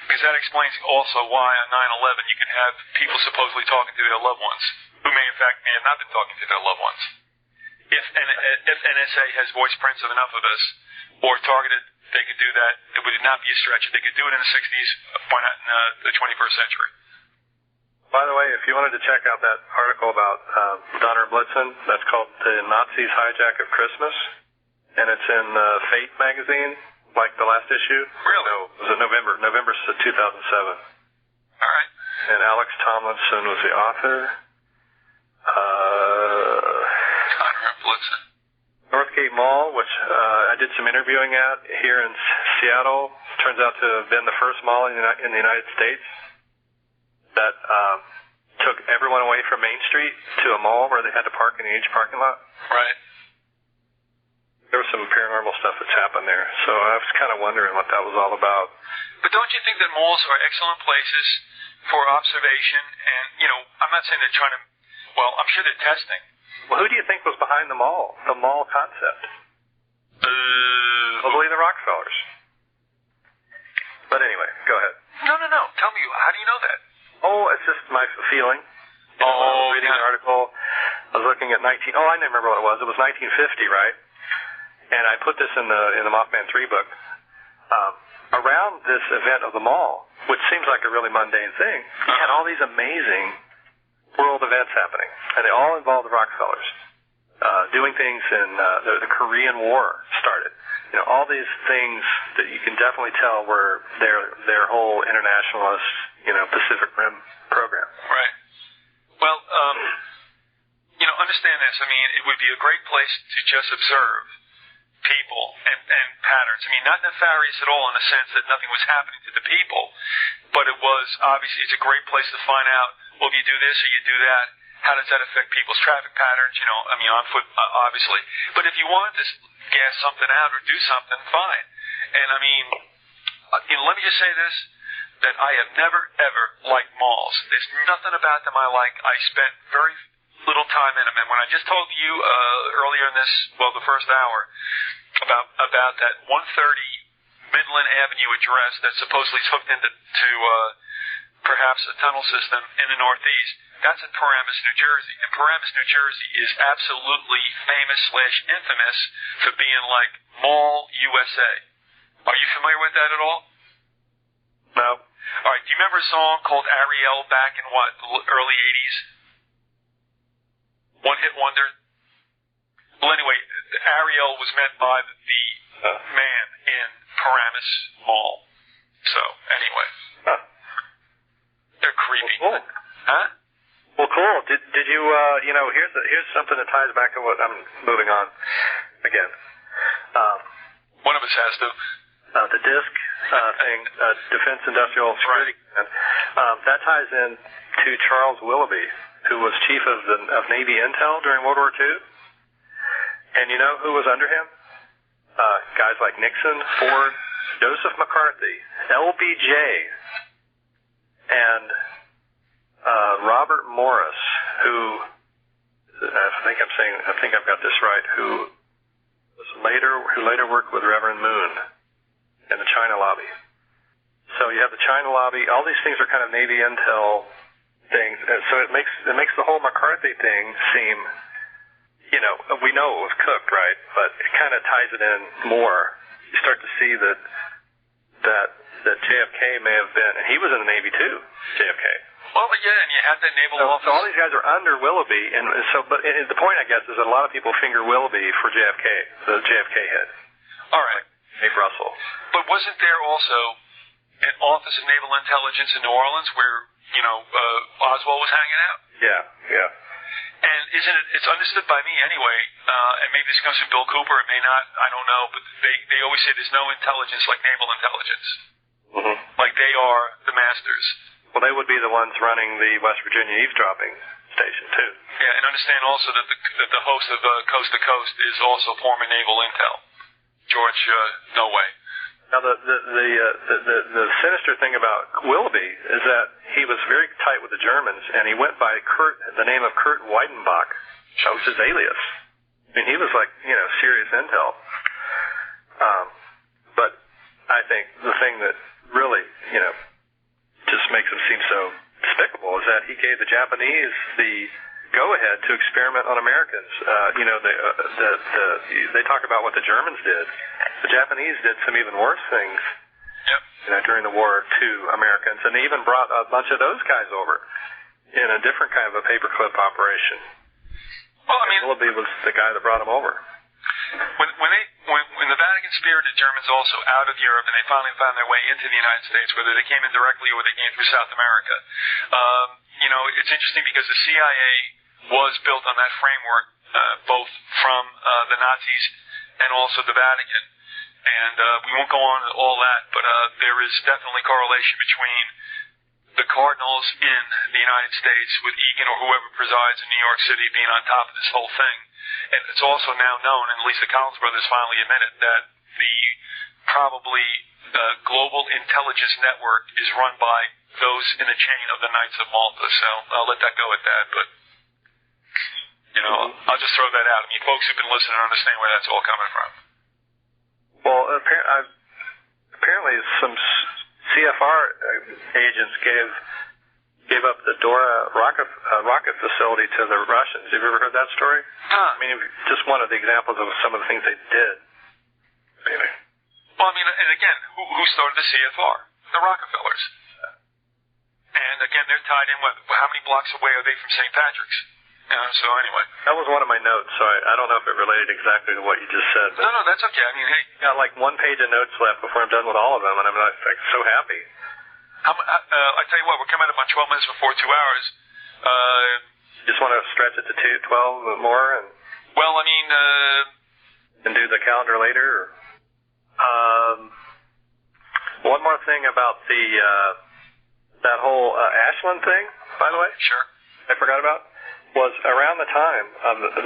Because that explains also why on 9/11 you can have people supposedly talking to their loved ones, who may have not been talking to their loved ones. If NSA has voice prints of enough of us, or targeted, they could do that. It would not be a stretch. If they could do it in the 60s, why not in the 21st century? By the way, if you wanted to check out that article about Donner Blitzen, that's called The Nazis' Hijack of Christmas, and it's in Fate magazine, like the last issue. Really? No, it was in November 2007. All right. and Alex Tomlinson was the author. Connor Blitzen. Northgate Mall, which I did some interviewing at here in Seattle, turns out to have been the first mall in the United States that took everyone away from Main Street to a mall where they had to park in each parking lot. Right. There was some paranormal stuff that's happened there, so I was kind of wondering what that was all about. But don't you think that malls are excellent places for observation? And, I'm not saying they're trying to, I'm sure they're testing. Well, who do you think was behind the mall concept? Probably the Rockefellers. But anyway, go ahead. No. Tell me, how do you know that? Oh, it's just my feeling. I was reading an article. I was looking at I didn't remember what it was. It was 1950, right? And I put this in the Mothman 3 book. Around this event of the mall, which seems like a really mundane thing, you had all these amazing world events happening, and they all involved the Rockefellers. Doing things in the Korean War started. All these things that you can definitely tell were their whole internationalist, Pacific Rim program. Right. Well, understand this. I mean, it would be a great place to just observe people and patterns. I mean, not nefarious at all in the sense that nothing was happening to the people, but it was obviously, it's a great place to find out, well, if you do this or you do that, how does that affect people's traffic patterns, on foot, obviously. But if you wanted to gas something out or do something, fine. And let me just say this, that I have never, ever liked malls. There's nothing about them I like. I spent very little time in them. And when I just told you earlier in this, the first hour, about that 130 Midland Avenue address that supposedly is hooked into perhaps a tunnel system in the Northeast, that's in Paramus, New Jersey. And Paramus, New Jersey is absolutely famous/infamous for being like Mall USA. Are you familiar with that at all? No. All right. Do you remember a song called Ariel back in the early 80s? One hit wonder. Well, anyway, Ariel was meant by the man in Paramus Mall. So, anyway. They're creepy. Well, cool. Huh? Well, cool. Did you, here's something that ties back to what I'm moving on again. One of us has to. The DISC thing, Defense Industrial Security Command, that ties in to Charles Willoughby, who was chief of Navy Intel during World War II. And you know who was under him? Guys like Nixon, Ford, Joseph McCarthy, LBJ, and Robert Morris, who I think I've got this right, who later worked with Reverend Moon in the China lobby. So you have the China lobby. All these things are kind of Navy Intel things. And so it makes the whole McCarthy thing seem, we know it was cooked, right? But it kind of ties it in more. You start to see that JFK may have been, and he was in the Navy too, JFK. Well, yeah, and you had that naval office. So all these guys are under Willoughby, but the point, I guess, is that a lot of people finger Willoughby for JFK, the JFK head. All right. Abe Russell. But wasn't there also an Office of Naval Intelligence in New Orleans where, Oswald was hanging out? Yeah. And it's understood by me anyway, and maybe this comes from Bill Cooper, it may not, I don't know, but they always say there's no intelligence like naval intelligence. Mm-hmm. Like they are the masters. Well, they would be the ones running the West Virginia eavesdropping station, too. Yeah, and understand also that the host of Coast to Coast is also former naval intel. George No Way. Now, the sinister thing about Willoughby is that he was very tight with the Germans, and he went by the name of Kurt Weidenbach. That was his alias. I mean, he was like, serious intel. But I think the thing that really, just makes him seem so despicable is that he gave the Japanese the go-ahead to experiment on Americans. They talk about what the Germans did. The Japanese did some even worse things. Yep. During the war to Americans, and they even brought a bunch of those guys over in a different kind of a paperclip operation. Well, I mean, Willoughby was the guy that brought them over. when the Vatican spirited Germans also out of Europe and they finally found their way into the United States, whether they came in directly or they came through South America, it's interesting because the CIA was built on that framework, both from the Nazis and also the Vatican. And we won't go on all that, but there is definitely correlation between the cardinals in the United States with Egan or whoever presides in New York City being on top of this whole thing. And it's also now known, and at least the Collins brothers finally admitted, that the probably global intelligence network is run by those in the chain of the Knights of Malta. So I'll let that go at that, but I'll just throw that out. I mean, folks who've been listening understand where that's all coming from. Well, apparently some CFR agents gave up the Dora rocket facility to the Russians. Have you ever heard that story? I mean, just one of the examples of some of the things they did. Anyway. Well, I mean, and again, who started the CFR? The Rockefellers. And again, they're tied in. How many blocks away are they from St. Patrick's? So anyway. That was one of my notes, so I don't know if it related exactly to what you just said. But no, that's okay. I mean, hey. Got like one page of notes left before I'm done with all of them, and I'm like so happy. I tell you what, we're coming up on 12 minutes before 2 hours. You just want to stretch it to 12 more? Well, I mean... and do the calendar later? One more thing about that whole Ashland thing, by the way. Sure. I forgot about. Was around the time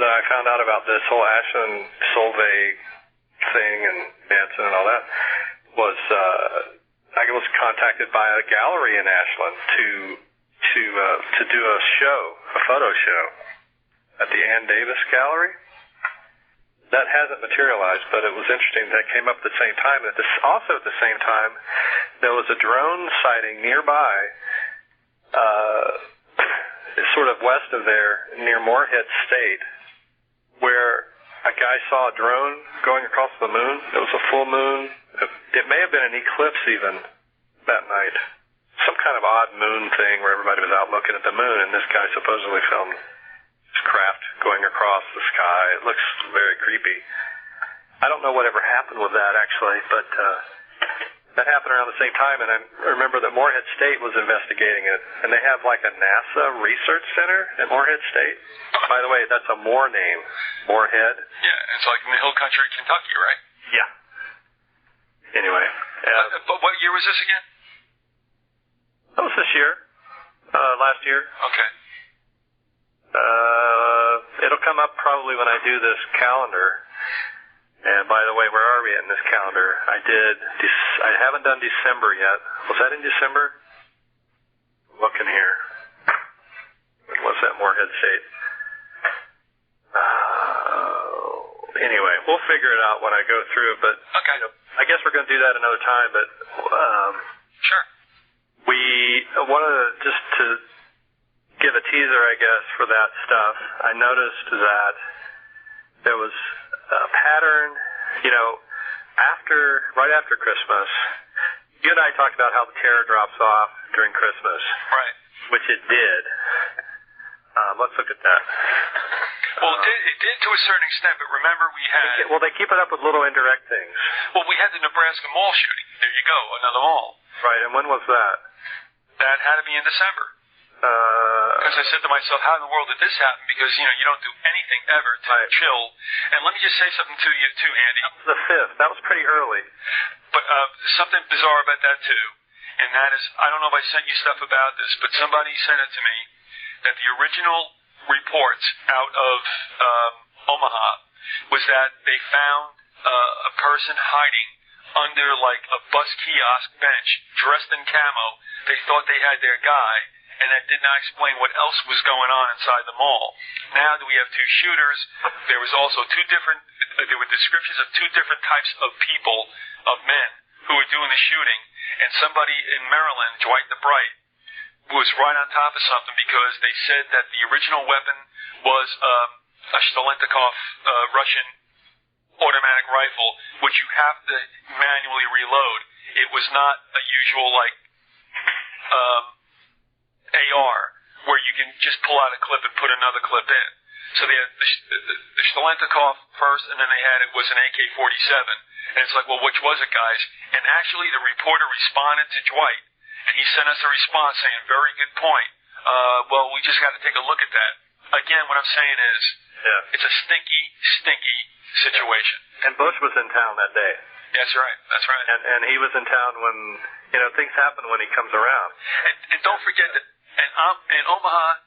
that I found out about this whole Ashland Solvay thing and Hansen and all that, I was contacted by a gallery in Ashland to do a photo show at the Ann Davis Gallery. That hasn't materialized, but it was interesting. That came up at the same time. Also at the same time, there was a drone sighting nearby, sort of west of there, near Morehead State, where a guy saw a drone going across the moon. It was a full moon. It may have been an eclipse even that night. Some kind of odd moon thing where everybody was out looking at the moon, and this guy supposedly filmed his craft going across the sky. It looks very creepy. I don't know whatever happened with that, actually, but that happened around the same time, and I remember that Morehead State was investigating it, and they have like a NASA research center at Morehead State. By the way, that's a Moore name, Morehead. Yeah, it's like in the hill country of Kentucky, right? Yeah. Anyway. But what year was this again? That was this year. Last year. Okay. It'll come up probably when I do this calendar. And by the way, where are we in this calendar? I haven't done December yet. Was that in December? Looking here. What's that Morehead State? Anyway, we'll figure it out when I go through. But okay. I guess we're going to do that another time. But sure. Just to give a teaser, I guess, for that stuff. I noticed that there was a pattern, right after Christmas. You and I talked about how the terror drops off during Christmas. Right. Which it did. Let's look at that. Well, it did to a certain extent, but remember we had... Well, they keep it up with little indirect things. Well, we had the Nebraska mall shooting. There you go, another mall. Right, and when was that? That had to be in December. Because I said to myself, how in the world did this happen? Because, you don't do anything ever to chill. And let me just say something to you, too, Andy. That was the 5th. That was pretty early. But something bizarre about that, too. And that is, I don't know if I sent you stuff about this, but somebody sent it to me, that the original reports out of Omaha was that they found a person hiding under, like, a bus kiosk bench, dressed in camo. They thought they had their guy, and that did not explain what else was going on inside the mall. Now that we have two shooters, there was also there were descriptions of two different types of people, of men, who were doing the shooting, and somebody in Maryland, Dwight the Bright, was right on top of something because they said that the original weapon was a Shtolnikov Russian automatic rifle, which you have to manually reload. It was not a usual, like, AR, where you can just pull out a clip and put another clip in. So they had the Shlenkov first, and then they had it was an AK-47. And it's like, well, which was it, guys? And actually, the reporter responded to Dwight, and he sent us a response saying, very good point. Well, we just got to take a look at that. Again, what I'm saying is, it's a stinky, stinky situation. And Bush was in town that day. That's right. That's right. And he was in town when, things happen when he comes around. And don't forget that, and Omaha,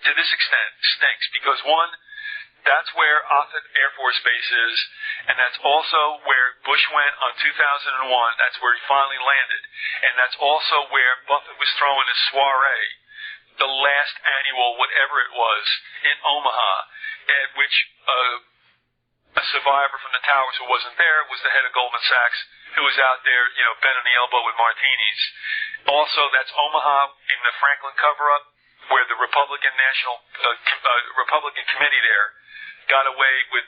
to this extent, stinks because, one, that's where Offutt Air Force Base is, and that's also where Bush went on 2001. That's where he finally landed. And that's also where Buffett was throwing his soiree, the last annual, whatever it was, in Omaha, at which a survivor from the towers who wasn't there was the head of Goldman Sachs, who was out there, bending the elbow with martinis. Also, that's Omaha in the Franklin cover-up, where the Republican Republican committee there got away with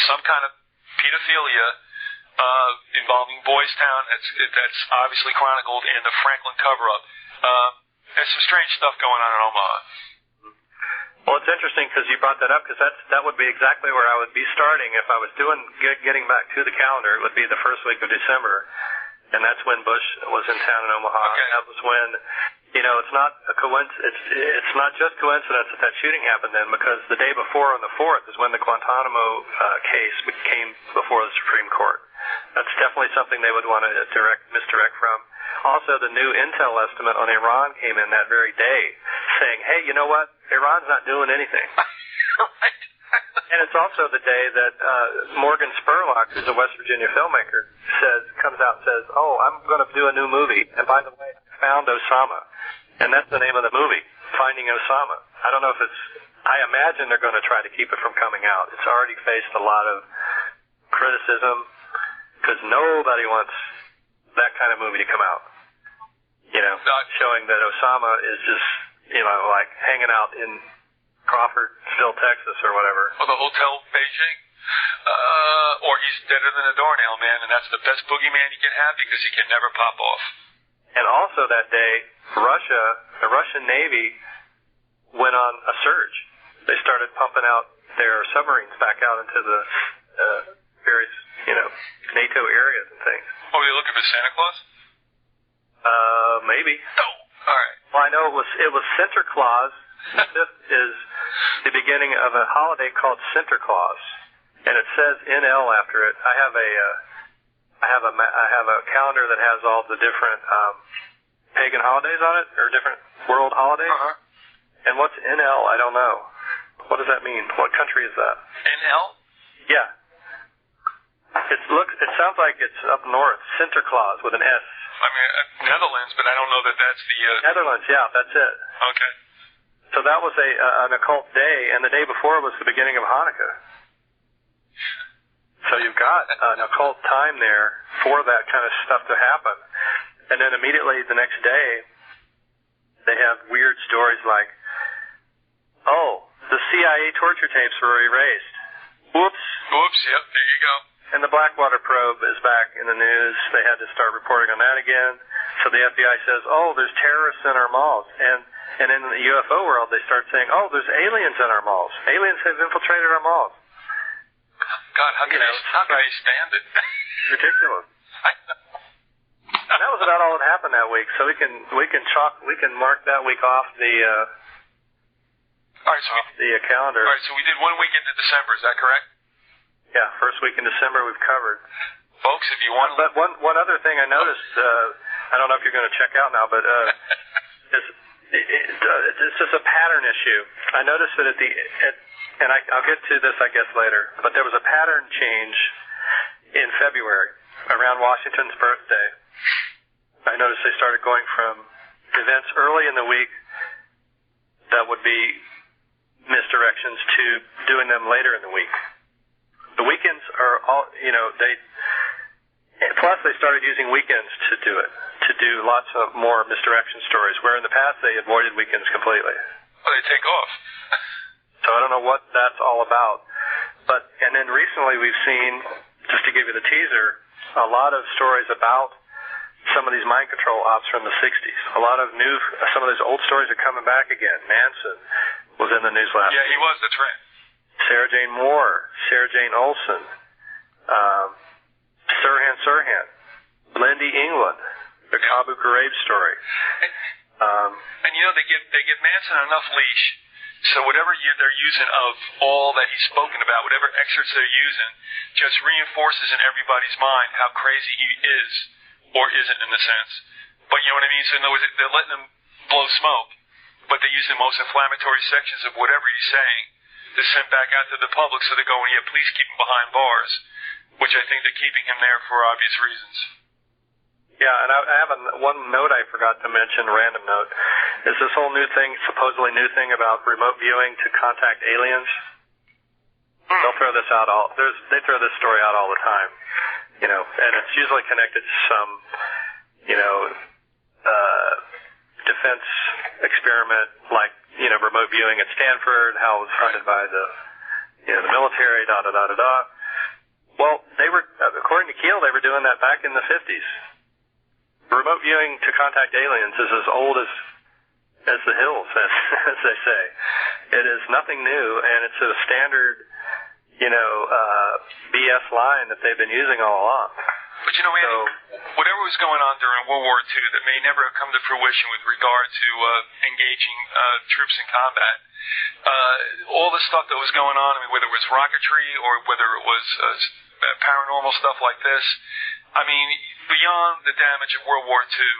some kind of pedophilia involving Boys Town. That's obviously chronicled in the Franklin cover-up. There's some strange stuff going on in Omaha. Well, it's interesting because you brought that up, because that would be exactly where I would be starting if I was getting back to the calendar. It would be the first week of December, and that's when Bush was in town in Omaha. Okay. That was when, it's not a coincidence. It's not just coincidence that shooting happened then, because the day before, on the 4th, is when the Guantanamo case came before the Supreme Court. That's definitely something they would want to misdirect from. Also, the new intel estimate on Iran came in that very day, saying, hey, you know what? Iran's not doing anything. Right. And it's also the day that Morgan Spurlock, who's a West Virginia filmmaker, comes out and says, oh, I'm going to do a new movie. And by the way, I found Osama. And that's the name of the movie, Finding Osama. I don't know if I imagine they're going to try to keep it from coming out. It's already faced a lot of criticism because nobody wants that kind of movie to come out. Showing that Osama is just, like hanging out in Crawfordsville, Texas, or whatever. Or the Hotel Beijing. Or he's deader than a doornail, man, and that's the best boogeyman you can have because he can never pop off. And also that day, the Russian Navy went on a surge. They started pumping out their submarines back out into the various, NATO areas and things. Oh, were you looking for Santa Claus? Maybe. No. All right. Well, I know it was Sinterklaas. The 5th is the beginning of a holiday called Sinterklaas, and it says NL after it. I have a calendar that has all the different pagan holidays on it, or different world holidays. Uh-huh. And what's NL? I don't know. What does that mean? What country is that? NL? Yeah. It sounds like it's up north. Sinterklaas with an S. I mean, Netherlands, but I don't know that that's the... Netherlands, yeah, that's it. Okay. So that was an occult day, and the day before was the beginning of Hanukkah. So you've got an occult time there for that kind of stuff to happen. And then immediately the next day, they have weird stories like, oh, the CIA torture tapes were erased. Whoops. Whoops, yep, there you go. And the Blackwater probe is back in the news. They had to start reporting on that again. So the FBI says, oh, there's terrorists in our malls. And in the UFO world, they start saying, oh, there's aliens in our malls. Aliens have infiltrated our malls. God, how can they stand it? Ridiculous. I know. And that was about all that happened that week. So we can mark that week off the All right, so calendar. All right, so we did 1 week into December. Is that correct? Yeah, first week in December we've covered. Folks, if you want... But one other thing I noticed, I don't know if you're going to check out now, but it's just a pattern issue. I noticed that and I'll get to this, I guess, later, but there was a pattern change in February around Washington's birthday. I noticed they started going from events early in the week that would be misdirections to doing them later in the week. The weekends are all, plus they started using weekends to do it, to do lots of more misdirection stories, where in the past they avoided weekends completely. Well, they take off. So I don't know what that's all about. And then recently we've seen, just to give you the teaser, a lot of stories about some of these mind control ops from the 60s. Some of those old stories are coming back again. Manson, was in the news last Yeah, week. he was. That's right. Sarah Jane Moore, Sarah Jane Olsen, Sirhan, Lindy England, the Abu Ghraib story. And you know, they give Manson enough leash, so whatever they're using of all that he's spoken about, whatever excerpts they're using, just reinforces in everybody's mind how crazy he is, or isn't in a sense. But you know what I mean? So in other words, they're letting him blow smoke, but they use the most inflammatory sections of whatever he's saying to send back out to the public, so they're going, yeah, please keep him behind bars, which I think they're keeping him there for obvious reasons. Yeah, and I have one note I forgot to mention, random note, is this whole supposedly new thing about remote viewing to contact aliens. They'll throw this out they throw this story out all the time, you know, and it's usually connected to some, you know, defense experiment like, you know, remote viewing at Stanford, how it was funded by the military, Well, according to Keel, they were doing that back in the 50s. Remote viewing to contact aliens is as old as the hills, as they say. It is nothing new, and it's a standard, you know, BS line that they've been using all along. But you know, Andy, whatever was going on during World War II that may never have come to fruition with regard to engaging troops in combat, all the stuff that was going on, I mean, whether it was rocketry or whether it was paranormal stuff like this, I mean, beyond the damage of World War II,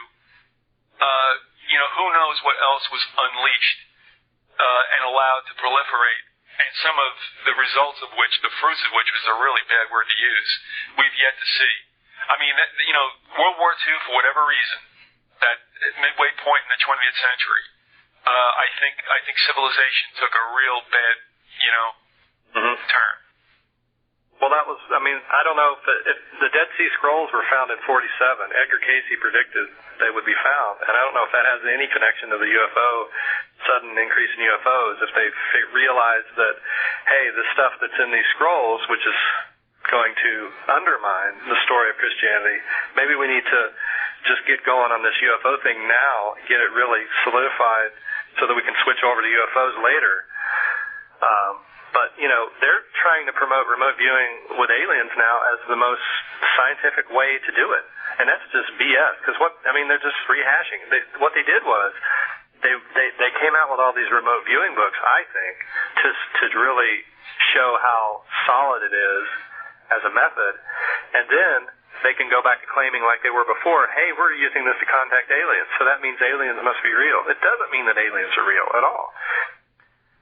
you know, who knows what else was unleashed and allowed to proliferate, and some of the results of which, the fruits of which was a really bad word to use, we've yet to see. I mean, you know, World War II, for whatever reason, that midway point in the 20th century, I think civilization took a real bad, you know, turn. Well, that was, I mean, I don't know if the Dead Sea Scrolls were found in 47. Edgar Cayce predicted they would be found, and I don't know if that has any connection to the sudden increase in UFOs, if they realized that, hey, the stuff that's in these scrolls, which is going to undermine the story of Christianity, maybe we need to just get going on this UFO thing now, get it really solidified so that we can switch over to UFOs later. But, you know, they're trying to promote remote viewing with aliens now as the most scientific way to do it. And that's just BS, because they're just rehashing. What they did was they came out with all these remote viewing books, I think, to really show how solid it is as a method. And then they can go back to claiming like they were before, hey, we're using this to contact aliens, so that means aliens must be real. It doesn't mean that aliens are real at all.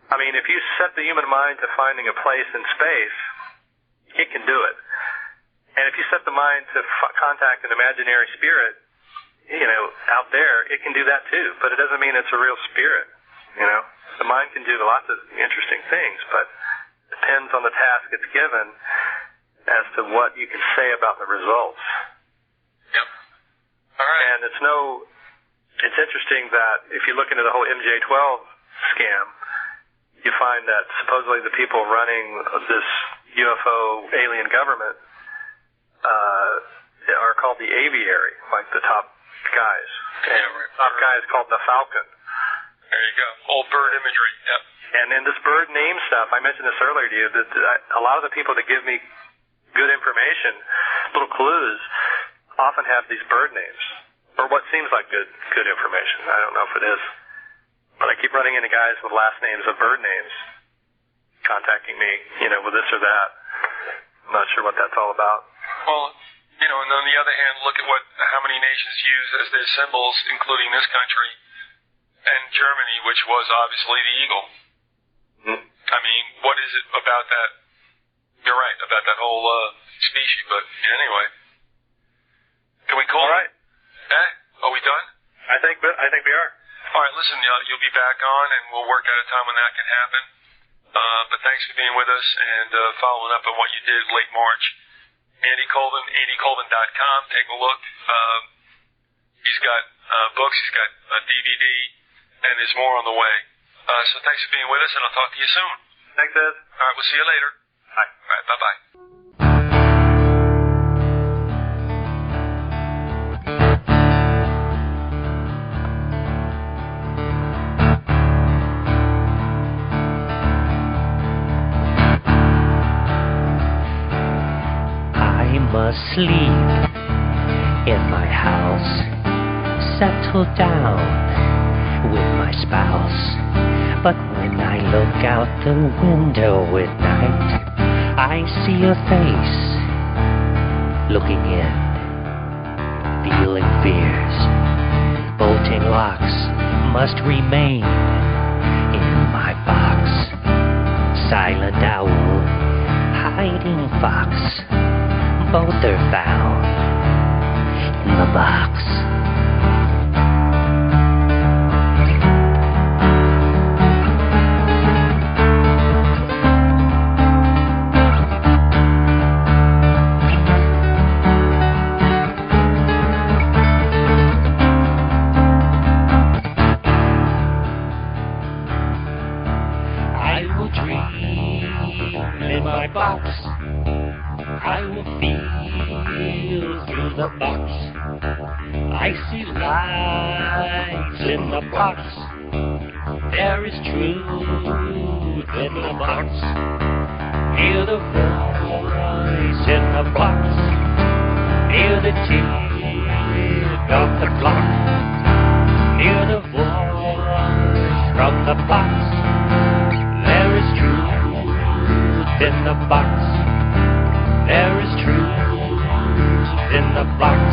I mean, if you set the human mind to finding a place in space, it can do it. And if you set the mind to contact an imaginary spirit, you know, out there, it can do that too. But it doesn't mean it's a real spirit, you know. The mind can do lots of interesting things, but it depends on the task it's given as to what you can say about the results. Yep. All right. And it's interesting that if you look into the whole MJ-12 scam, you find that supposedly the people running this UFO alien government are called the aviary, like the top guys. Yeah, right. Top guy is called the Falcon. There you go. Old bird imagery. Yep. And in this bird name stuff, I mentioned this earlier to you, that a lot of the people that give me good information, little clues, often have these bird names, or what seems like good information. I don't know if it is. But I keep running into guys with last names of bird names contacting me, you know, with this or that. I'm not sure what that's all about. Well, you know, and on the other hand, look at how many nations use as their symbols, including this country and Germany, which was obviously the eagle. I mean, what is it about that? You're right, about that whole species, but anyway. Can we call all right. Are we done? I think we are. All right, listen, you'll be back on, and we'll work out a time when that can happen. But thanks for being with us and following up on what you did late March. Andy Colvin, AndyColvin.com. Take a look. He's got books, he's got a DVD, and there's more on the way. So thanks for being with us, and I'll talk to you soon. Thanks, Ed. All right, we'll see you later. Bye. All right, bye-bye. I'm asleep in my house, settled down with my spouse. But when I look out the window at night, I see a face looking in, feeling fears. Bolting locks must remain in my box. Silent owl, hiding fox, both are found in the box. I will feel through the box. I see lights in the box. There is truth in the box. Hear the voice in the box. Hear the tick of the clock. Hear the voice from the box. There is truth in the box. There is truth in the box.